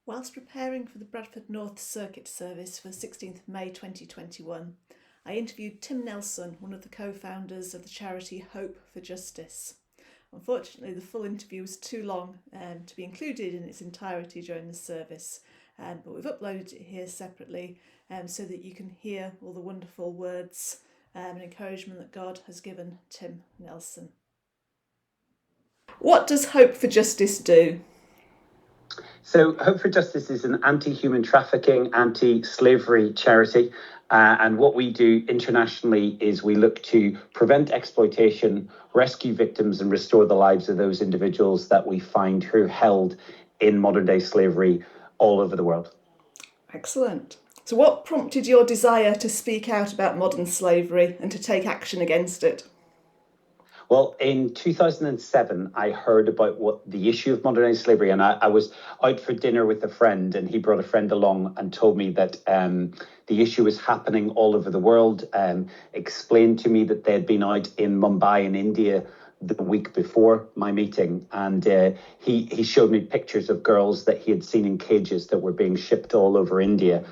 Whilst preparing for the Bradford North Circuit service for the 16th of May 2021, I interviewed Tim Nelson, one of the co-founders of the charity Hope for Justice. Unfortunately, the full interview was too long to be included in its entirety during the service, but we've uploaded it here separately so that you can hear all the wonderful words and encouragement that God has given Tim Nelson. What does Hope for Justice do? So, Hope for Justice is an anti-human trafficking, anti-slavery charity. And what we do internationally is we look to prevent exploitation, rescue victims, and restore the lives of those individuals that we find who are held in modern-day slavery all over the world. Excellent. So what prompted your desire to speak out about modern slavery and to take action against it? Well, in 2007, I heard about what the issue of modern day slavery, and I was out for dinner with a friend, and he brought a friend along and told me that the issue was happening all over the world. Explained to me that they'd been out in Mumbai in India the week before my meeting, and he showed me pictures of girls that he had seen in cages that were being shipped all over India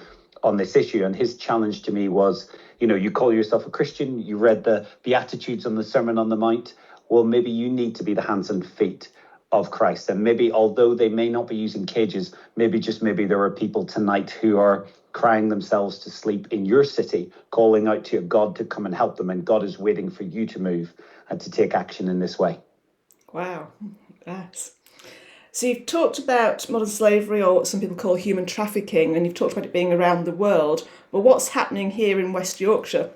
on this issue. And his challenge to me was, you call yourself a Christian, you read the Beatitudes on the Sermon on the Mount. Well, maybe you need to be the hands and feet of Christ. And maybe, although they may not be using cages, maybe there are people tonight who are crying themselves to sleep in your city, calling out to your God to come and help them. And God is waiting for you to move and to take action in this way. Wow, yes. So you've talked about modern slavery, or what some people call human trafficking, and you've talked about it being around the world. But what's happening here in West Yorkshire?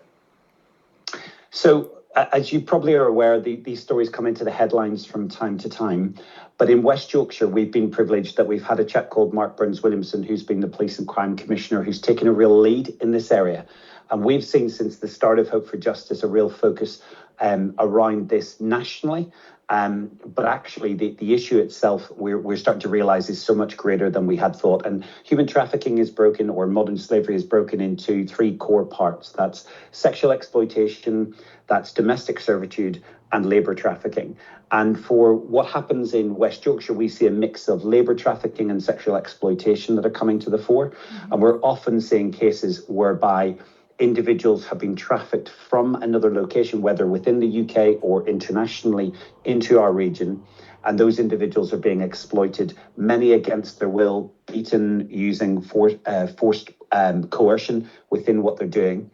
So, as you probably are aware, these stories come into the headlines from time to time. But in West Yorkshire, we've been privileged that we've had a chap called Mark Burns-Williamson, who's been the Police and Crime Commissioner, who's taken a real lead in this area. And we've seen since the start of Hope for Justice a real focus around this nationally. But actually, the issue itself, we're starting to realise is so much greater than we had thought. And human trafficking is broken, or modern slavery is broken into three core parts. That's sexual exploitation, that's domestic servitude, and labour trafficking. And for what happens in West Yorkshire, we see a mix of labour trafficking and sexual exploitation that are coming to the fore. Mm-hmm. And we're often seeing cases whereby individuals have been trafficked from another location, whether within the UK or internationally, into our region. And those individuals are being exploited, many against their will, beaten using forced coercion within what they're doing.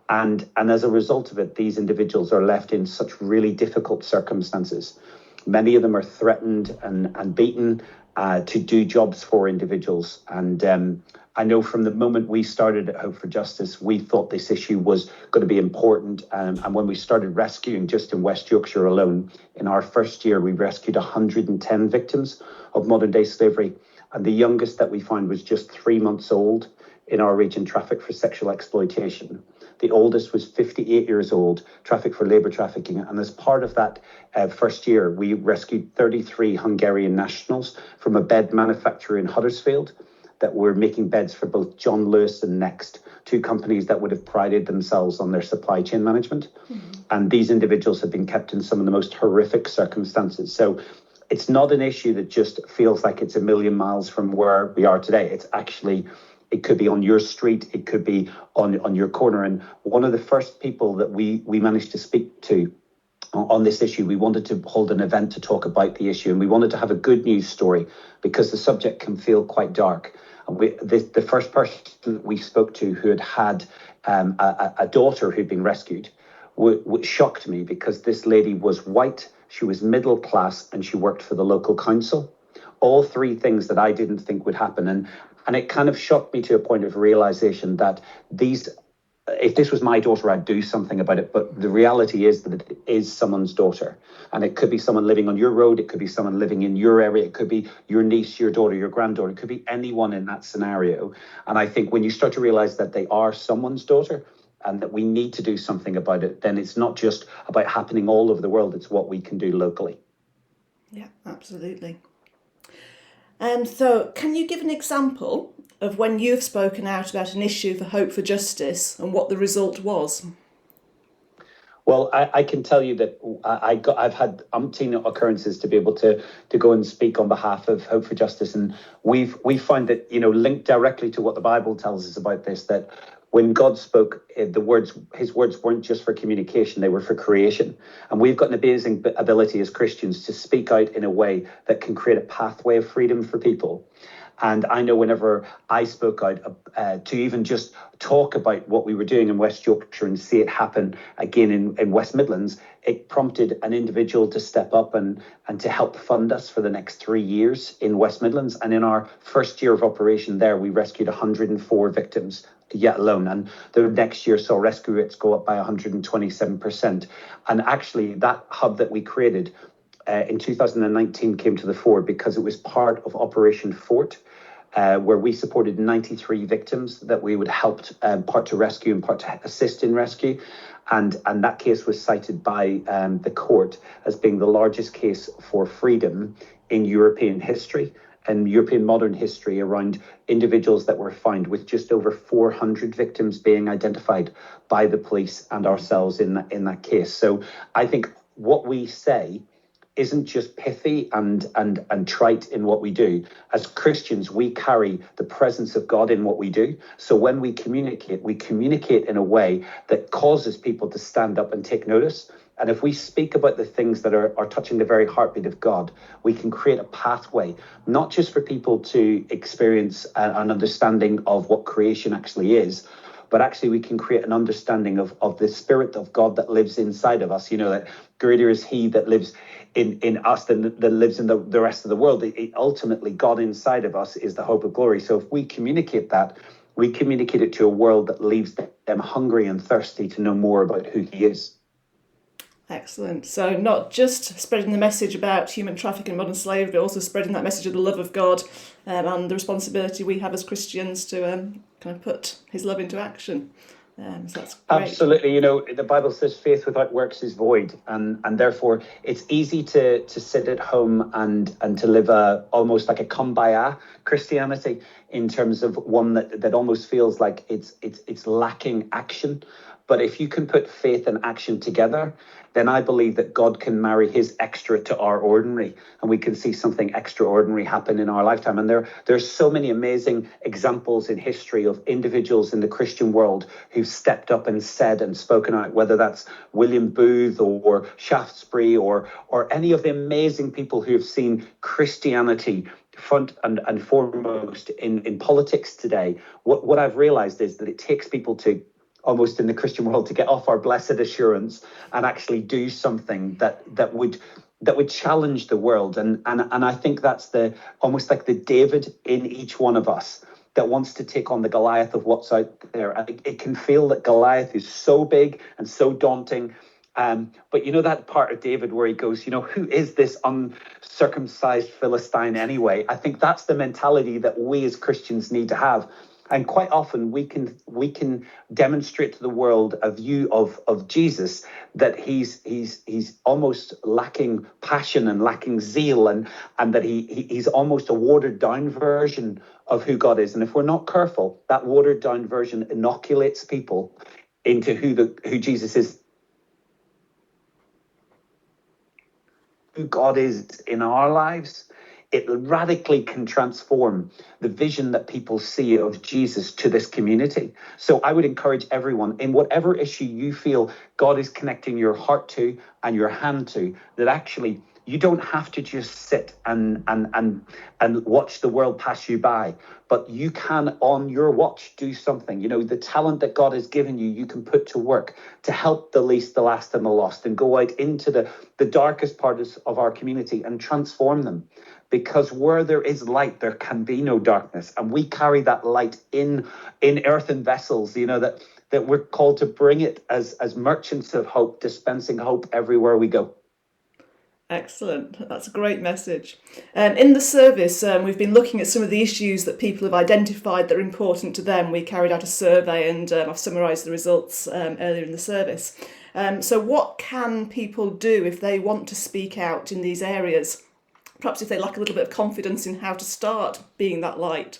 And as a result of it, these individuals are left in such really difficult circumstances. Many of them are threatened and beaten to do jobs for individuals. And I know from the moment we started at Hope for Justice, we thought this issue was going to be important. And when we started rescuing just in West Yorkshire alone, in our first year, we rescued 110 victims of modern day slavery. And the youngest that we found was just 3 months old in our region, trafficked for sexual exploitation. The oldest was 58 years old, trafficked for labour trafficking. And as part of that first year, we rescued 33 Hungarian nationals from a bed manufacturer in Huddersfield that were making beds for both John Lewis and Next, two companies that would have prided themselves on their supply chain management. Mm-hmm. And these individuals have been kept in some of the most horrific circumstances. So it's not an issue that just feels like it's a million miles from where we are today. It's actually, it could be on your street, it could be on your corner. And one of the first people that we managed to speak to on this issue, we wanted to hold an event to talk about the issue, and we wanted to have a good news story because the subject can feel quite dark. And the first person that we spoke to who had a daughter who'd been rescued shocked me, because this lady was white, she was middle class, and she worked for the local council. All three things that I didn't think would happen. And it kind of shocked me to a point of realization that if this was my daughter, I'd do something about it. But the reality is that it is someone's daughter. And it could be someone living on your road. It could be someone living in your area. It could be your niece, your daughter, your granddaughter. It could be anyone in that scenario. And I think when you start to realize that they are someone's daughter and that we need to do something about it, then it's not just about happening all over the world. It's what we can do locally. Yeah, absolutely. And so can you give an example of when you've spoken out about an issue for Hope for Justice and what the result was? Well, I can tell you that I've had umpteen occurrences to be able to go and speak on behalf of Hope for Justice, and we find that, linked directly to what the Bible tells us about this, that when God spoke, his words weren't just for communication, they were for creation. And we've got an amazing ability as Christians to speak out in a way that can create a pathway of freedom for people. And I know whenever I spoke out to even just talk about what we were doing in West Yorkshire and see it happen again in West Midlands, it prompted an individual to step up and to help fund us for the next 3 years in West Midlands. And in our first year of operation there, we rescued 104 victims yet alone. And the next year saw rescue rates go up by 127%. And actually, that hub that we created in 2019 came to the fore because it was part of Operation Fort, where we supported 93 victims that we would help part to rescue and part to assist in rescue. And that case was cited by the court as being the largest case for freedom in European history and European modern history, around individuals that were found, with just over 400 victims being identified by the police and ourselves in that case. So I think what we say isn't just pithy and trite in what we do. As Christians, we carry the presence of God in what we do. So when we communicate in a way that causes people to stand up and take notice. And if we speak about the things that are touching the very heartbeat of God, we can create a pathway, not just for people to experience an understanding of what creation actually is, but actually we can create an understanding of the Spirit of God that lives inside of us. That greater is He that lives in us than that lives in the rest of the world. Ultimately, God inside of us is the hope of glory. So if we communicate that, we communicate it to a world that leaves them hungry and thirsty to know more about who He is. Excellent. So not just spreading the message about human trafficking and modern slavery, but also spreading that message of the love of God and the responsibility we have as Christians to kind of put His love into action. So that's great. Absolutely. The Bible says faith without works is void, and therefore it's easy to sit at home and to live almost like a kumbaya Christianity, in terms of one that almost feels like it's lacking action. But if you can put faith and action together, then I believe that God can marry His extra to our ordinary, and we can see something extraordinary happen in our lifetime. And there's so many amazing examples in history of individuals in the Christian world who've stepped up and said and spoken out, whether that's William Booth or Shaftesbury or any of the amazing people who have seen Christianity front and foremost in politics today. What I've realized is that it takes people to, almost in the Christian world, to get off our blessed assurance and actually do something that would challenge the world. And I think that's almost like the David in each one of us that wants to take on the Goliath of what's out there. And it can feel that Goliath is so big and so daunting. But that part of David where he goes, who is this uncircumcised Philistine anyway? I think that's the mentality that we as Christians need to have. And quite often we can demonstrate to the world a view of Jesus that he's almost lacking passion and lacking zeal, and that he's almost a watered down version of who God is. And if we're not careful, that watered down version inoculates people into who Jesus is, who God is in our lives. It radically can transform the vision that people see of Jesus to this community. So I would encourage everyone, in whatever issue you feel God is connecting your heart to and your hand to, that actually you don't have to just sit and watch the world pass you by, but you can, on your watch, do something. The talent that God has given you, you can put to work to help the least, the last, and the lost, and go out into the darkest parts of our community and transform them. Because where there is light, there can be no darkness. And we carry that light in earthen vessels, that we're called to bring it as merchants of hope, dispensing hope everywhere we go. Excellent. That's a great message. In the service, we've been looking at some of the issues that people have identified that are important to them. We carried out a survey, and I've summarised the results earlier in the service. So what can people do if they want to speak out in these areas? Perhaps if they lack a little bit of confidence in how to start being that light.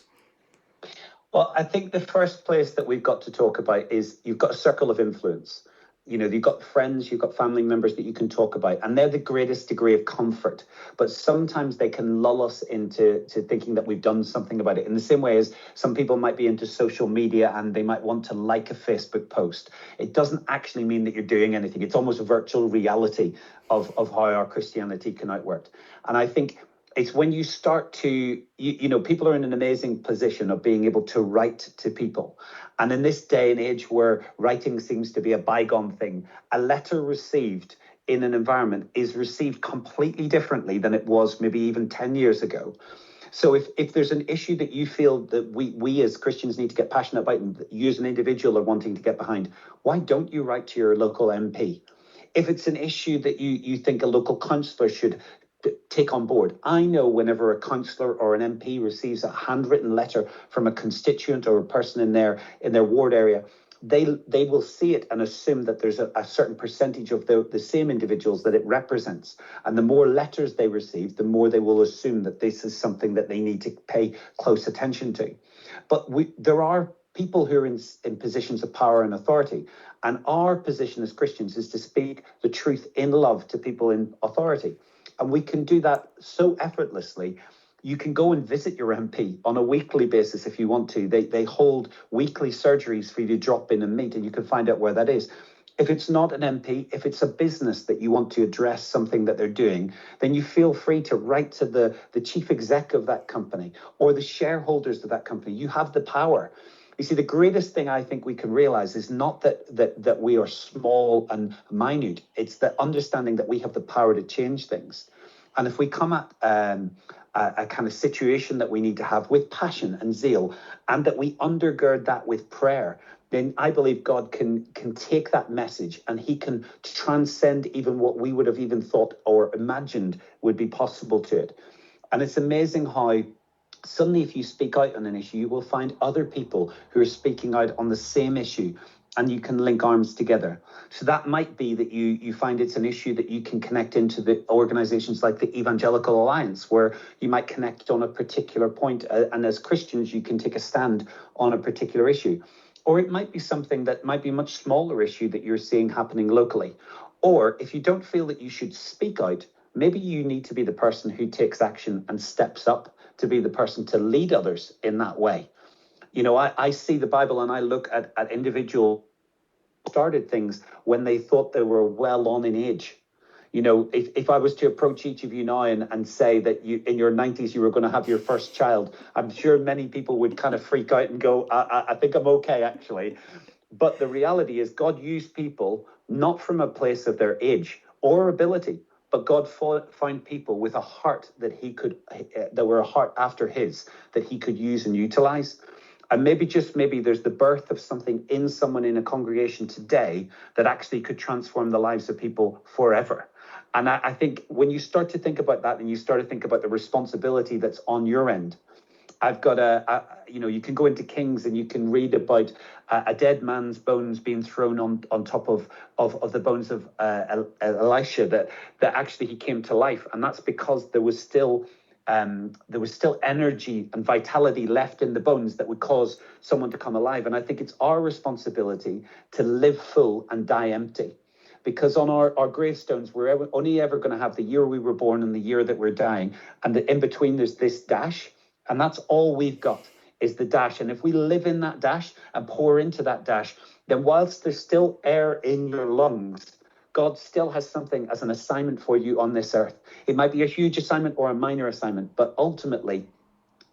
Well, I think the first place that we've got to talk about is you've got a circle of influence. you've got friends, you've got family members that you can talk about, and they're the greatest degree of comfort. But sometimes they can lull us into thinking that we've done something about it. In the same way as some people might be into social media and they might want to like a Facebook post. It doesn't actually mean that you're doing anything. It's almost a virtual reality of how our Christianity can outwork. And I think it's when you start to, people are in an amazing position of being able to write to people. And in this day and age where writing seems to be a bygone thing, a letter received in an environment is received completely differently than it was maybe even 10 years ago. So if there's an issue that you feel that we as Christians need to get passionate about and you as an individual are wanting to get behind, why don't you write to your local MP? If it's an issue that you think a local councillor should take on board. I know whenever a councillor or an MP receives a handwritten letter from a constituent or a person in their ward area, they will see it and assume that there's a certain percentage of the same individuals that it represents. And the more letters they receive, the more they will assume that this is something that they need to pay close attention to. But there are people who are in positions of power and authority. And our position as Christians is to speak the truth in love to people in authority. And we can do that so effortlessly. You can go and visit your MP on a weekly basis if you want to. They hold weekly surgeries for you to drop in and meet, and you can find out where that is. If it's not an MP, if it's a business that you want to address something that they're doing, then you feel free to write to the chief exec of that company or the shareholders of that company. You have the power. You see, the greatest thing I think we can realize is not that we are small and minute. It's the understanding that we have the power to change things. And if we come at a kind of situation that we need to have with passion and zeal, and that we undergird that with prayer, then I believe God can take that message and he can transcend even what we would have even thought or imagined would be possible to it. And it's amazing how suddenly, if you speak out on an issue, you will find other people who are speaking out on the same issue, and you can link arms together. So that might be that you find it's an issue that you can connect into the organizations like the Evangelical Alliance, where you might connect on a particular point, and as Christians, you can take a stand on a particular issue. Or it might be something that might be a much smaller issue that you're seeing happening locally. Or if you don't feel that you should speak out, maybe you need to be the person who takes action and steps up to be the person to lead others in that way. I see the Bible and I look at individuals who started things when they thought they were well on in age. If I was to approach each of you now and say that you in your 90s you were going to have your first child, I'm sure many people would kind of freak out and go, I think I'm okay, actually. But the reality is God used people not from a place of their age or ability, but God found people with a heart that were a heart after his, that he could use and utilize. And maybe there's the birth of something in someone in a congregation today that actually could transform the lives of people forever. And I think when you start to think about that and you start to think about the responsibility that's on your end, I've got you can go into Kings and you can read about a dead man's bones being thrown on top of the bones of Elisha, that actually he came to life. And that's because there was still energy and vitality left in the bones that would cause someone to come alive. And I think it's our responsibility to live full and die empty. Because on our gravestones, we're only ever going to have the year we were born and the year that we're dying. And in between, there's this dash. And that's all we've got is the dash. And if we live in that dash and pour into that dash, then whilst there's still air in your lungs, God still has something as an assignment for you on this earth. It might be a huge assignment or a minor assignment, but ultimately,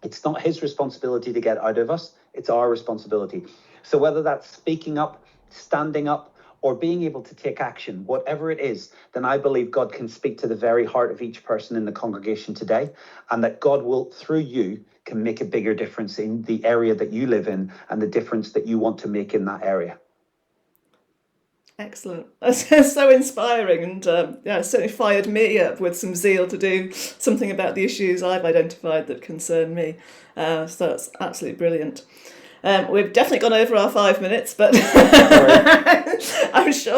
it's not his responsibility to get out of us. It's our responsibility. So whether that's speaking up, standing up, or being able to take action, whatever it is, then I believe God can speak to the very heart of each person in the congregation today, and that God will, through you, can make a bigger difference in the area that you live in and the difference that you want to make in that area. Excellent. That's so inspiring, and it certainly fired me up with some zeal to do something about the issues I've identified that concern me. So that's absolutely brilliant. We've definitely gone over our 5 minutes, but I'm sure